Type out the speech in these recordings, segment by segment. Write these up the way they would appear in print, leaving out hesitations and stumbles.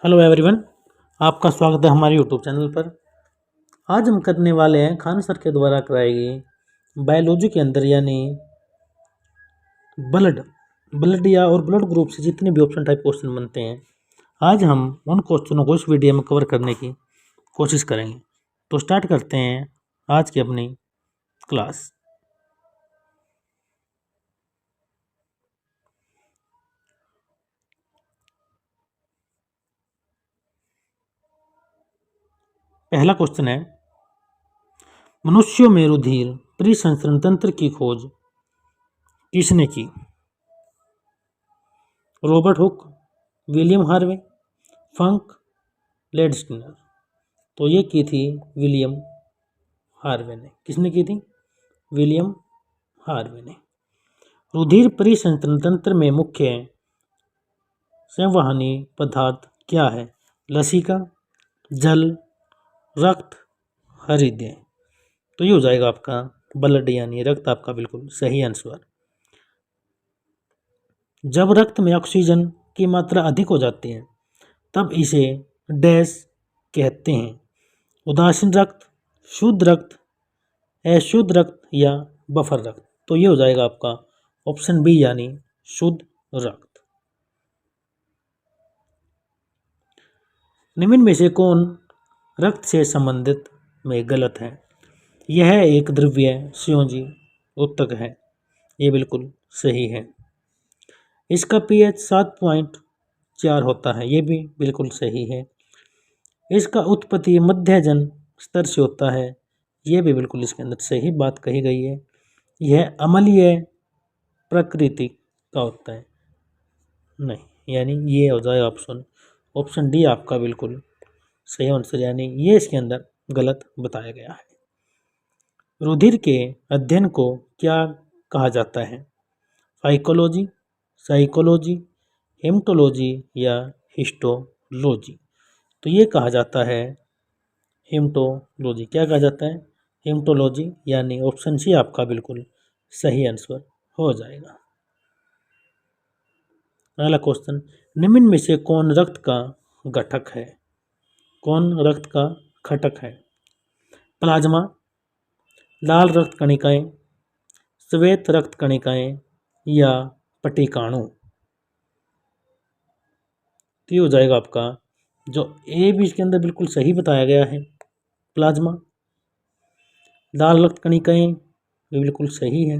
Hello everyone, आपका स्वागत है हमारे यूट्यूब चैनल पर। आज हम करने वाले हैं खान सर के द्वारा कराई गई बायोलॉजी के अंदर यानी ब्लड या और ब्लड ग्रुप से जितने भी ऑप्शन टाइप क्वेश्चन बनते हैं, आज हम उन क्वेश्चनों को इस वीडियो में कवर करने की कोशिश करेंगे। तो स्टार्ट करते हैं आज की अपनी क्लास। पहला क्वेश्चन है, मनुष्यों में रुधिर परिसंचरण तंत्र की खोज किसने की? रॉबर्ट हुक, विलियम हार्वे, फंक, लेडस्टिनर। तो ये की थी विलियम हार्वे ने। किसने की थी? विलियम हार्वे ने। रुधिर परिसंचरण तंत्र में मुख्य संवहनी पदार्थ क्या है? लसिका, जल, रक्त, हृदय। तो ये हो जाएगा आपका ब्लड यानी रक्त, आपका बिल्कुल सही आंसर। जब रक्त में ऑक्सीजन की मात्रा अधिक हो जाती है तब इसे डैश कहते हैं? उदासीन रक्त, शुद्ध रक्त, अशुद्ध रक्त या बफर रक्त। तो ये हो जाएगा आपका ऑप्शन बी यानी शुद्ध रक्त। निम्न में से कौन रक्त से संबंधित में गलत है? यह एक द्रव्य संयोजी उत्तक है। ये बिल्कुल सही है। इसका pH 7.4 होता है। ये भी बिल्कुल सही है। इसका उत्पत्ति मध्यजन स्तर से होता है। ये भी बिल्कुल इसके अंदर सही बात कही गई है। यह अम्लीय प्रकृति का होता है। नहीं, यानी ये हो जाए ऑप्शन डी आपका बिल्कुल सही आंसर, यानी ये इसके अंदर गलत बताया गया है। रुधिर के अध्ययन को क्या कहा जाता है? फाइकोलॉजी, साइकोलॉजी, हेमेटोलॉजी या हिस्टोलॉजी। तो ये कहा जाता है हेमेटोलॉजी। क्या कहा जाता है? हेमेटोलॉजी, यानी ऑप्शन सी आपका बिल्कुल सही आंसर हो जाएगा। अगला क्वेश्चन, निम्न में से कौन रक्त का घटक है? कौन रक्त का घटक है? प्लाज्मा, लाल रक्त कणिकाएं, श्वेत रक्त कणिकाएं या पटिकाणु। तो ये हो जाएगा आपका जो ए भी इसके अंदर बिल्कुल सही बताया गया है। प्लाज्मा, लाल रक्त कणिकाएं ये बिल्कुल सही है,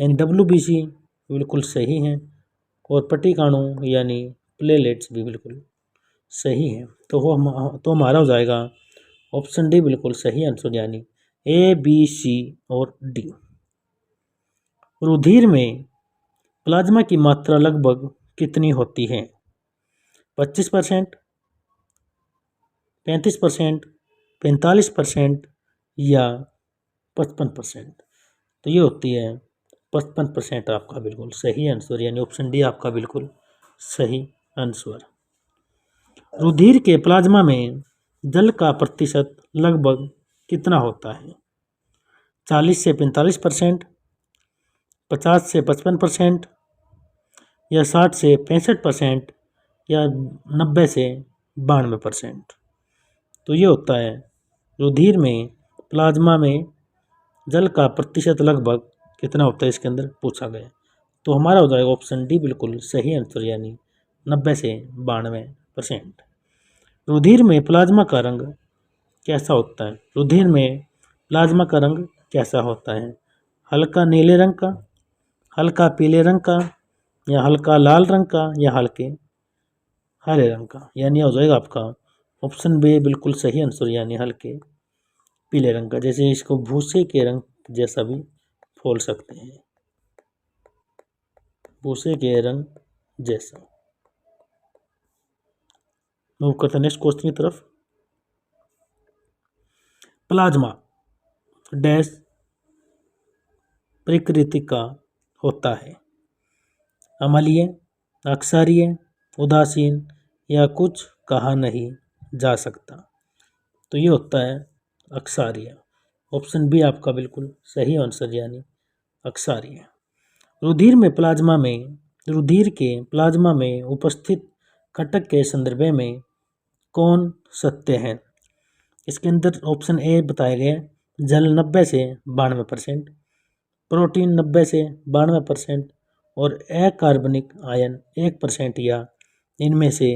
यानी WBC बिल्कुल सही है, और पटिकाणु यानी प्लेलेट्स भी बिल्कुल सही है। तो हमारा हो जाएगा ऑप्शन डी बिल्कुल सही आंसर, यानी ABC और डी। रुधिर में प्लाज्मा की मात्रा लगभग कितनी होती है? 25%, 35%, 45% या 55%। तो ये होती है 55% आपका बिल्कुल सही आंसर, यानी ऑप्शन डी आपका बिल्कुल सही आंसर। रुधिर के प्लाज्मा में जल का प्रतिशत लगभग कितना होता है? 40 से 45%, 50 से 55% या 60 से 65% या 90 से 92%। तो ये होता है रुधिर में प्लाज्मा में जल का प्रतिशत लगभग कितना होता है, इसके अंदर पूछा गया। तो हमारा हो जाएगा ऑप्शन डी बिल्कुल सही आंसर, यानी 90 से 92%। रुधिर में प्लाज्मा का रंग कैसा होता है? रुधिर में प्लाज्मा का रंग कैसा होता है? हल्का नीले रंग का, हल्का पीले रंग का या हल्का लाल रंग का या हल्के हरे रंग का। यानी हो जाएगा आपका ऑप्शन बी बिल्कुल सही आंसर, यानी हल्के पीले रंग का। जैसे इसको भूसे के रंग जैसा भी बोल सकते हैं, भूसे के रंग जैसा। मूव करते हैं नेक्स्ट क्वेश्चन की तरफ। प्लाज्मा डैश प्रकृति का होता है? अम्लीय, अक्षारीय, उदासीन या कुछ कहा नहीं जा सकता। तो ये होता है अक्षारीय। ऑप्शन बी आपका बिल्कुल सही आंसर, यानी अक्षारीय। रुधिर के प्लाज्मा में उपस्थित घटक के संदर्भ में कौन सत्य है? इसके अंदर ऑप्शन ए बताया गया है, जल 90 से 92%, प्रोटीन 90 से 92% और अकार्बनिक आयन 1% या इनमें से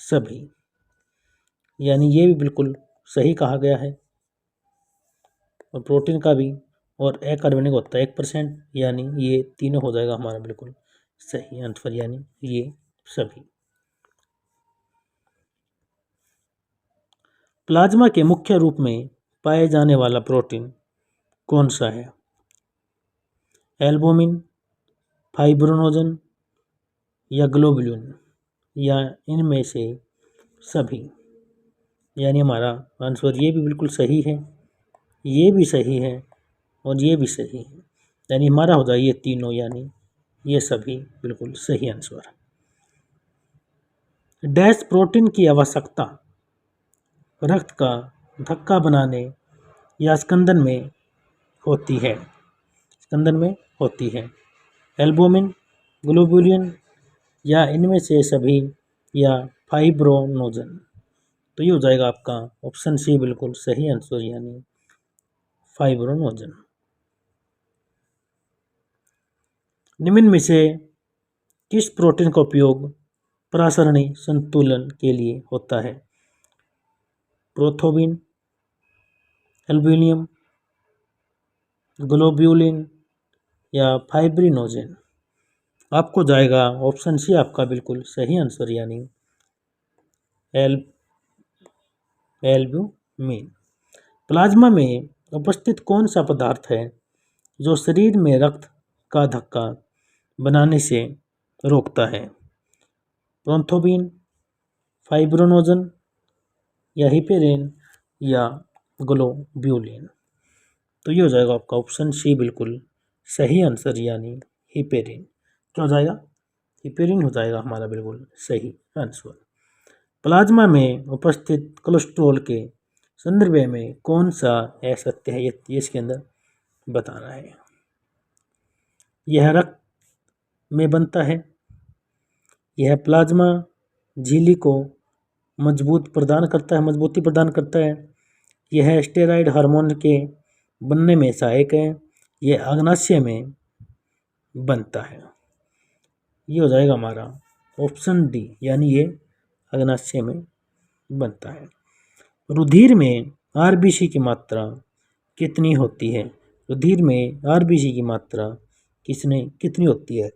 सभी। यानी ये भी बिल्कुल सही कहा गया है, और प्रोटीन का भी और अकार्बनिक होता है 1%, यानी ये तीनों हो जाएगा हमारा बिल्कुल सही आंसर, यानी ये सभी। प्लाज्मा के मुख्य रूप में पाए जाने वाला प्रोटीन कौन सा है? एल्बुमिन, फाइब्रोनोजन या ग्लोबुलिन या इनमें से सभी। यानी हमारा आंसर ये भी बिल्कुल सही है, ये भी सही है और ये भी सही है, यानी हमारा हो जाए ये तीनों, यानी ये सभी बिल्कुल सही आंसर। डैश प्रोटीन की आवश्यकता रक्त का धक्का बनाने या स्कंदन में होती है? स्कंदन में होती है। एल्बुमिन, ग्लोबुलिन या इनमें से सभी या फाइब्रोनोजन। तो ये हो जाएगा आपका ऑप्शन सी बिल्कुल सही आंसर, यानी फाइब्रोनोजन। निम्न में से किस प्रोटीन का उपयोग प्रासरणी संतुलन के लिए होता है? प्रोथोबिन, एल्ब्यूमिन, ग्लोब्यूलिन या फाइब्रिनोजन। आपको जाएगा ऑप्शन सी आपका बिल्कुल सही आंसर, यानी एल्ब्यूमिन। प्लाज्मा में उपस्थित कौन सा पदार्थ है जो शरीर में रक्त का धक्का बनाने से रोकता है? प्रोथोबिन, फाइब्रोनोजन या हिपेरिन या ग्लोब्यूलिन। तो ये हो जाएगा आपका ऑप्शन सी बिल्कुल सही आंसर, यानी हिपेरिन। क्या हो जाएगा? हिपेरिन हो जाएगा हमारा बिल्कुल सही आंसर। प्लाज्मा में उपस्थित कोलेस्ट्रॉल के संदर्भ में कौन सा असत्य है, ये इसके अंदर बताना है। यह रक्त में बनता है, यह प्लाज्मा झिल्ली को मजबूती प्रदान करता है, यह स्टेरॉयड हार्मोन के बनने में सहायक है, यह अग्नाशय में बनता है। ये हो जाएगा हमारा ऑप्शन डी, यानी ये अग्नाशय में बनता है। रुधिर में आरबीसी की मात्रा कितनी होती है? रुधिर में आरबीसी की मात्रा कितनी होती है?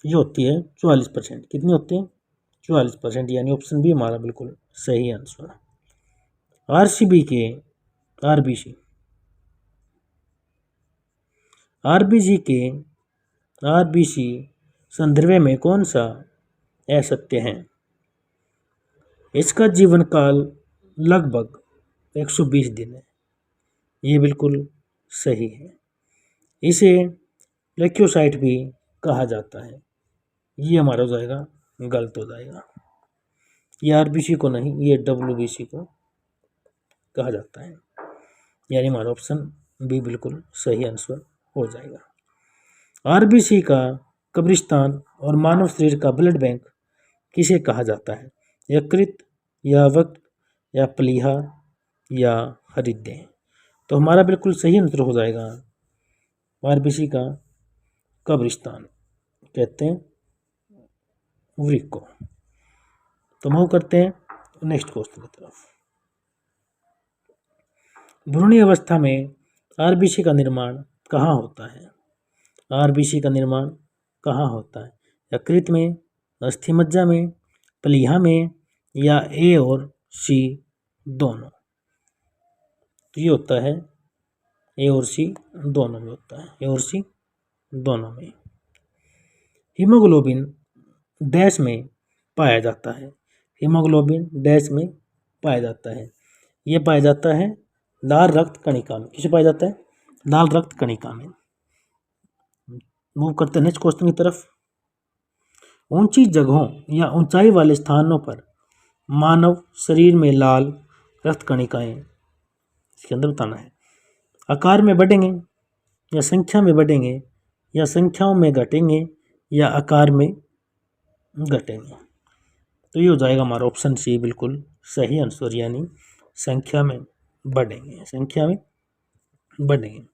ये होती है 44%। कितनी होती है? 44%, यानी ऑप्शन बी हमारा बिल्कुल सही आंसर। आरसीबी के आरबीसी संदर्भ में कौन सा असत्य है? इसका जीवन काल लगभग 120 दिन है। ये बिल्कुल सही है। इसे लेक्योसाइट भी कहा जाता है। ये हमारा हो जाएगा गलत हो जाएगा। ये आरबीसी को नहीं, ये डब्ल्यूबीसी को कहा जाता है, यानी हमारा ऑप्शन बी बिल्कुल सही आंसर हो जाएगा। आरबीसी का कब्रिस्तान और मानव शरीर का ब्लड बैंक किसे कहा जाता है? यकृत या वक्त या प्लीहा या हृदय। तो हमारा बिल्कुल सही आंसर हो जाएगा आरबीसी का कब्रिस्तान कहते हैं वृक्क को। तो मूव करते हैं नेक्स्ट क्वेश्चन की तरफ। भ्रूणीय अवस्था में आरबीसी का निर्माण कहाँ होता है? आरबीसी का निर्माण कहाँ होता है? यकृत में, अस्थि मज्जा में, प्लीहा में या ए और सी दोनों। तो ये होता है ए और सी दोनों में होता है, ए और सी दोनों में। हीमोग्लोबिन डैश में पाया जाता है। हीमोग्लोबिन डैश में पाया जाता है। ये पाया जाता है लाल रक्त कणिका में। किसे पाया जाता है? लाल रक्त कणिका में। मूव करते हैं नेक्स्ट क्वेश्चन की तरफ। ऊंची जगहों या ऊंचाई वाले स्थानों पर मानव शरीर में लाल रक्त कणिकाएं इसके अंदर बताना है। आकार में बढ़ेंगे या संख्या में बढ़ेंगे या संख्याओं में घटेंगे या आकार में घटेंगे। तो ये हो जाएगा हमारा ऑप्शन सी बिल्कुल सही आंसर, यानी संख्या में बढ़ेंगे, संख्या में बढ़ेंगे।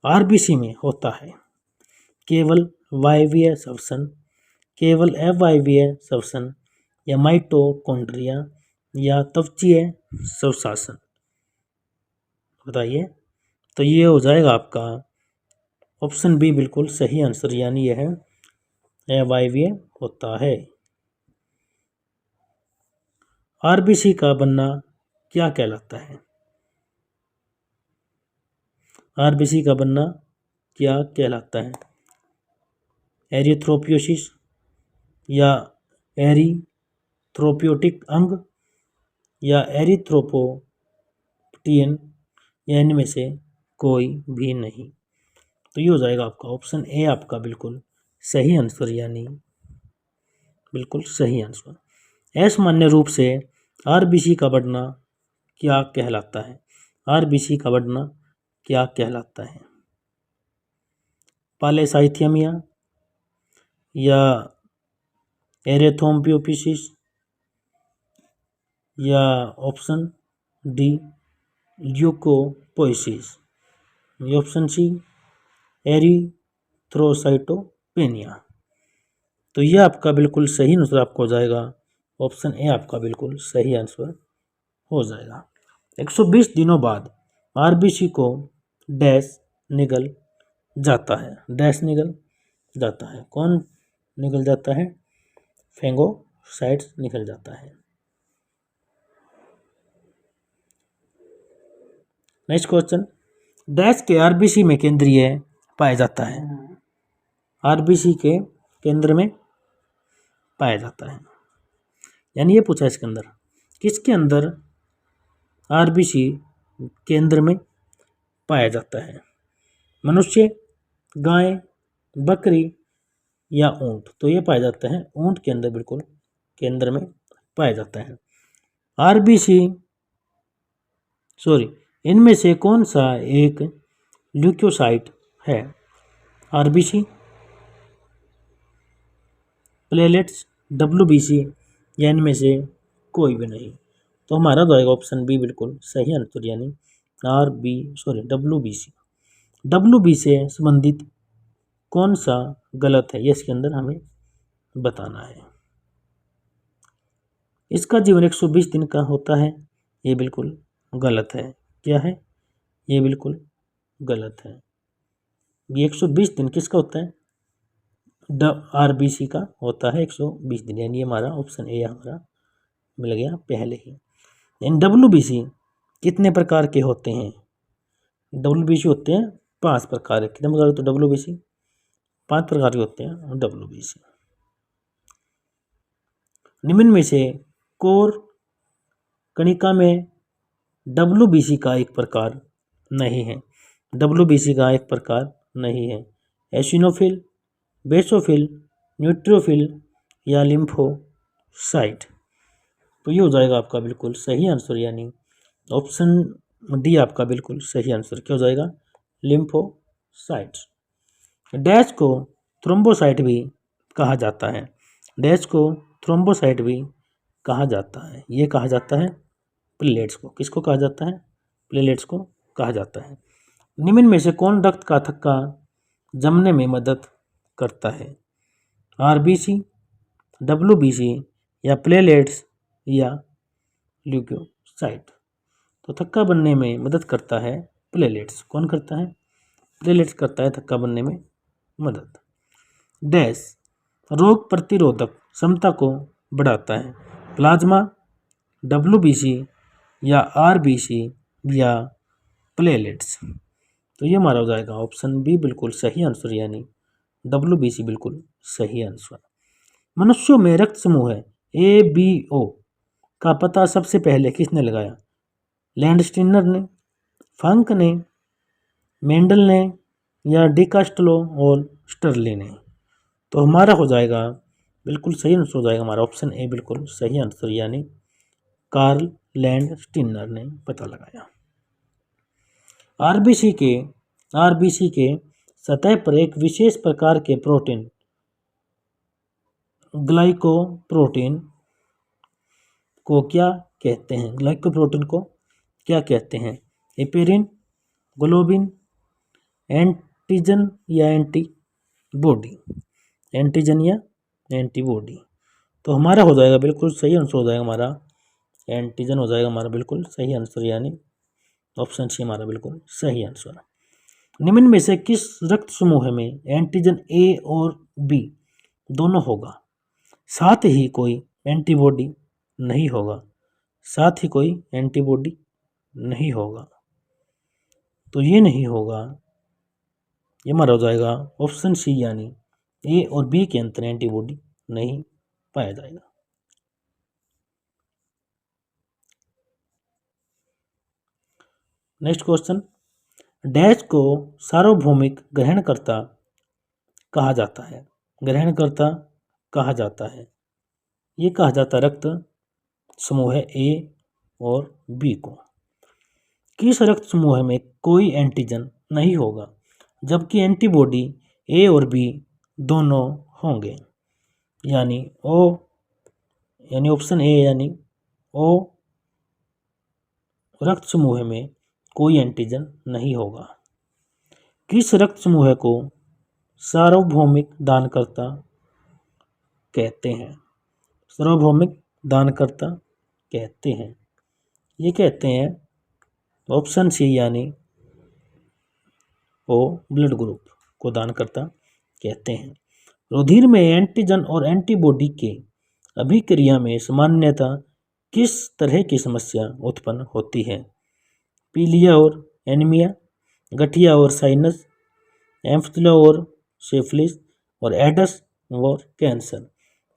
आरबीसी में होता है केवल वायवीय श्वसन, केवल अवायवीय श्वसन, या माइटोकॉन्ड्रिया, या त्वचीय स्वशासन, बताइए। तो ये हो जाएगा आपका ऑप्शन बी बिल्कुल सही आंसर, यानी यह अवायवीय होता है। आरबीसी का बनना क्या कहलाता है? आरबीसी का बनना क्या कहलाता है? एरिथ्रोपोसिस, या एरिथ्रोपोटिक अंग, या एरिथ्रोपोटियन, या इनमें से कोई भी नहीं। तो ये हो जाएगा आपका ऑप्शन ए आपका बिल्कुल सही आंसर, यानी बिल्कुल सही आंसर। असामान्य रूप से आरबीसी का बढ़ना क्या कहलाता है? आरबीसी का बढ़ना क्या कहलाता है? पॉलीसाइथेमिया, या एरिथ्रोपोसिस, या ऑप्शन डी ल्यूकोपोइसिस, ये ऑप्शन सी एरिथ्रोसाइटोपेनिया। तो ये आपका बिल्कुल सही आंसर आपको हो जाएगा, ऑप्शन ए आपका बिल्कुल सही आंसर हो जाएगा। 120 दिनों बाद आरबीसी को डैश निगल जाता है, डैश निगल जाता है, कौन निकल जाता है? फेगोसाइट्स निकल जाता है। नेक्स्ट क्वेश्चन, डैश के आरबीसी में केंद्रीय पाया जाता है, आरबीसी के केंद्र में पाया जाता है, यानी ये पूछा इसके अंदर किसके अंदर आरबीसी केंद्र में पाया जाता है? मनुष्य, गाय, बकरी, या ऊंट। तो ये पाया जाता है ऊंट के अंदर, बिल्कुल केंद्र में पाया जाता है। आरबीसी इनमें से कौन सा एक ल्यूकोसाइट है? आरबीसी, प्लेलेट्स, डब्ल्यूबीसी, या इनमें से कोई भी नहीं। तो हमारा तो आएगा ऑप्शन बी बिल्कुल सही आंसर, यानी डब्ल्यूबीसी। डब्ल्यूबी से संबंधित कौन सा गलत है, ये इसके अंदर हमें बताना है। इसका जीवन 120 दिन का होता है, ये बिल्कुल गलत है। क्या है? ये बिल्कुल गलत है। ये 120 दिन किसका होता है? आरबीसी का होता है 120 दिन, यानी हमारा ऑप्शन ए हमारा मिल गया पहले ही। इन डब्ल्यूबीसी कितने प्रकार के होते हैं? डब्ल्यूबीसी होते हैं 5 प्रकार के। कितने प्रकार? तो डब्ल्यूबीसी 5 प्रकार के होते हैं डब्ल्यूबीसी। निम्न में से कोर कणिका में डब्ल्यूबीसी का एक प्रकार नहीं है, डब्ल्यूबीसी का एक प्रकार नहीं है। एसिनोफिल, बेसोफिल, न्यूट्रोफिल, या लिम्फोसाइट। तो ये हो जाएगा आपका बिल्कुल सही आंसर, यानी ऑप्शन डी आपका बिल्कुल सही आंसर। क्या हो जाएगा? लिम्फोसाइट। डैश को थ्रोम्बोसाइट भी कहा जाता है, डैश को थ्रोम्बोसाइट भी कहा जाता है। ये कहा जाता है प्लेलेट्स को। किसको कहा जाता है? प्लेलेट्स को कहा जाता है। निम्न में से कौन रक्त का थक्का जमने में मदद करता है? आरबीसी, डब्ल्यूबीसी, या प्लेलेट्स, या ल्यूकोसाइट। तो थक्का बनने में मदद करता है प्लेलेट्स। कौन करता है? प्लेलेट्स करता है थक्का बनने में मदद। डैश रोग प्रतिरोधक क्षमता को बढ़ाता है, प्लाज्मा, डब्ल्यूबीसी, या आरबीसी, या प्लेलेट्स। तो ये हमारा हो जाएगा ऑप्शन बी बिल्कुल सही आंसर, यानी डब्ल्यूबीसी बिल्कुल सही आंसर। मनुष्यों में रक्त समूह है ABO का पता सबसे पहले किसने लगाया? लैंडस्टीनर ने, फंक ने, मेंडल ने, या डिकास्टलो और स्टर्ली ने। तो हमारा हो जाएगा बिल्कुल सही आंसर हो जाएगा हमारा ऑप्शन ए बिल्कुल सही आंसर, यानी कार्ल लैंडस्टीनर ने पता लगाया। आरबीसी के सतह पर एक विशेष प्रकार के प्रोटीन ग्लाइकोप्रोटीन को क्या कहते हैं? ग्लाइकोप्रोटीन को क्या कहते हैं? हेपेरिन, ग्लोबिन, एंटीजन या एंटीबॉडी? एंटीजन या एंटीबॉडी? तो हमारा हो जाएगा बिल्कुल सही आंसर हो जाएगा हमारा एंटीजन हो जाएगा हमारा बिल्कुल सही आंसर, यानी ऑप्शन सी हमारा बिल्कुल सही आंसर। निम्न में से किस रक्त समूह में एंटीजन ए और बी दोनों होगा, साथ ही कोई एंटीबॉडी नहीं होगा? साथ ही कोई एंटीबॉडी नहीं होगा, तो ये नहीं होगा, ये हमारा हो जाएगा ऑप्शन सी, यानी ए और बी के अंतर एंटीबॉडी नहीं पाया जाएगा। नेक्स्ट क्वेश्चन, डैश को सार्वभौमिक ग्रहणकर्ता कहा जाता है? ग्रहणकर्ता कहा जाता है, ये कहा जाता रक्त समूह है ए और बी को। किस रक्त समूह में कोई एंटीजन नहीं होगा जबकि एंटीबॉडी ए और बी दोनों होंगे? यानी ओ, यानी ऑप्शन ए, यानी ओ रक्त समूह में कोई एंटीजन नहीं होगा। किस रक्त समूह को सार्वभौमिक दानकर्ता कहते हैं? सार्वभौमिक दानकर्ता कहते हैं, ये कहते हैं ऑप्शन सी, यानी ओ ब्लड ग्रुप को दानकर्ता कहते हैं। रुधिर में एंटीजन और एंटीबॉडी के अभिक्रिया में सामान्यतः किस तरह की समस्या उत्पन्न होती है? पीलिया और एनीमिया, गठिया और साइनस, एम्फिला और सिफिलिस, और एडस और कैंसर।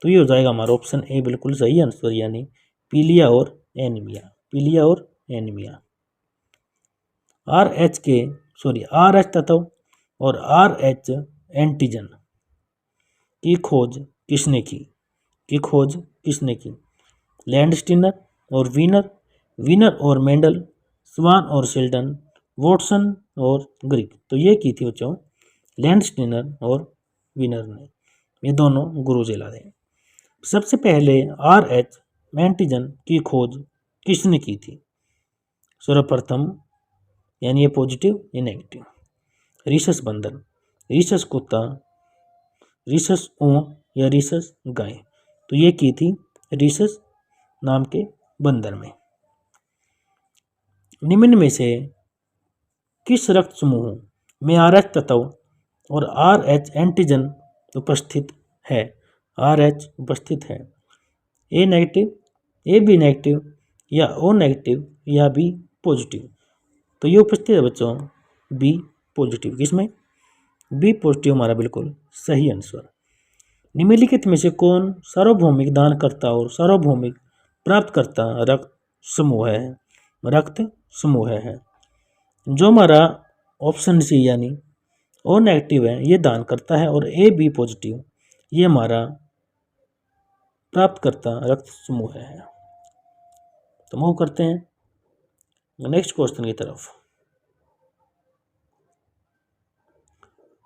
तो ये हो जाएगा हमारा ऑप्शन ए बिल्कुल सही आंसर, यानी पीलिया और एनीमिया। पीलिया और एनीमिया। आर एच तत्व और आर एच एंटीजन की खोज किसने की? लैंडस्टीनर और वीनर और मेंडल, स्वान और शेल्डन, वॉटसन और ग्रिग। तो ये की थी बच्चों लैंडस्टीनर और वीनर ने, ये दोनों गुरु जिला थे। सबसे पहले आर एच एंटीजन की खोज किसने की थी? सर्वप्रथम, यानी ये पॉजिटिव ये नेगेटिव, रीसस बंदर, रीसस कुत्ता, रीसस ऊंट या रीसस गाय। तो ये की थी रीसस नाम के बंदर में। निम्न में से किस रक्त समूह में आर एच तत्व और आर एच एंटीजन उपस्थित है? आर एच उपस्थित है, ए नेगेटिव, ए बी नेगेटिव, या ओ नेगेटिव, या बी पॉजिटिव। तो ये उपस्थित है बच्चों बी पॉजिटिव। किसमें? बी पॉजिटिव हमारा बिल्कुल सही आंसर। निम्नलिखित में से कौन सार्वभौमिक दानकर्ता और सार्वभौमिक प्राप्तकर्ता रक्त समूह है? जो हमारा ऑप्शन सी, यानी ओ नेगेटिव है, ये दानकर्ता है, और ए बी पॉजिटिव ये हमारा प्राप्तकर्ता रक्त समूह है। तो मूव करते हैं नेक्स्ट क्वेश्चन की तरफ।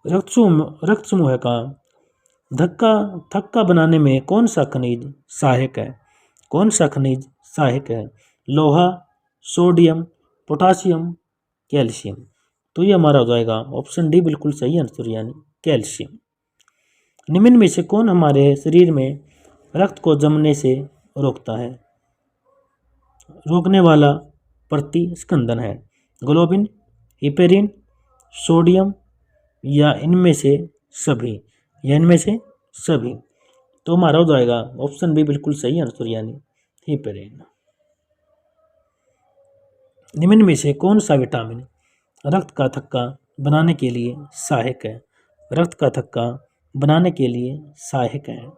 रक्त समूह का थक्का बनाने में कौन सा खनिज सहायक है? लोहा, सोडियम, पोटासियम, कैल्शियम। तो ये हमारा हो जाएगा ऑप्शन डी बिल्कुल सही आंसर, यानी कैल्शियम। निम्न में से कौन हमारे शरीर में रक्त को जमने से रोकने वाला प्रतिस्पंदन है? ग्लोबिन, हिपेरिन, सोडियम, या इनमें से सभी? तो हमारा हो जाएगा ऑप्शन बी बिल्कुल सही आंसर, यानी हिपेरिन। निम्न में से कौन सा विटामिन रक्त का थक्का बनाने के लिए सहायक है?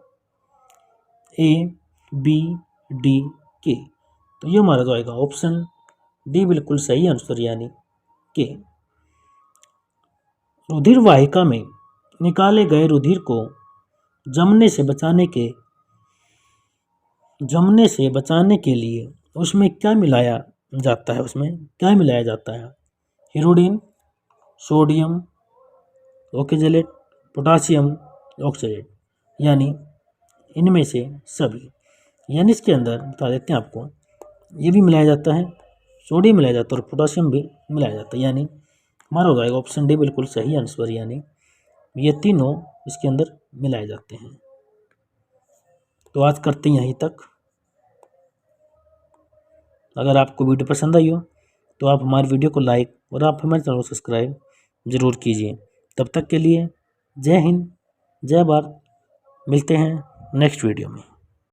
ए, बी, डी, के। तो ये हमारा जाएगा ऑप्शन डी बिल्कुल सही आंसर, यानी के। रुधिर वाहिका में निकाले गए रुधिर को जमने से बचाने के लिए उसमें क्या मिलाया जाता है? Hirudin, sodium oxalate, potassium oxalate, यानी इनमें से सभी। यानी इसके अंदर बता देते हैं आपको, ये भी मिलाया जाता है, सोडियम मिलाया जाता है और पोटासियम भी मिलाया जाता है। यानी हमारा हो जाएगा ऑप्शन डी बिल्कुल सही आंसर, यानी ये तीनों इसके अंदर मिलाए जाते हैं। तो आज करते हैं यहीं तक। अगर आपको वीडियो पसंद आई हो तो आप हमारे वीडियो को लाइक और आप हमारे चैनल को सब्सक्राइब ज़रूर कीजिए। तब तक के लिए जय हिंद, जय भारत। मिलते हैं नेक्स्ट वीडियो में।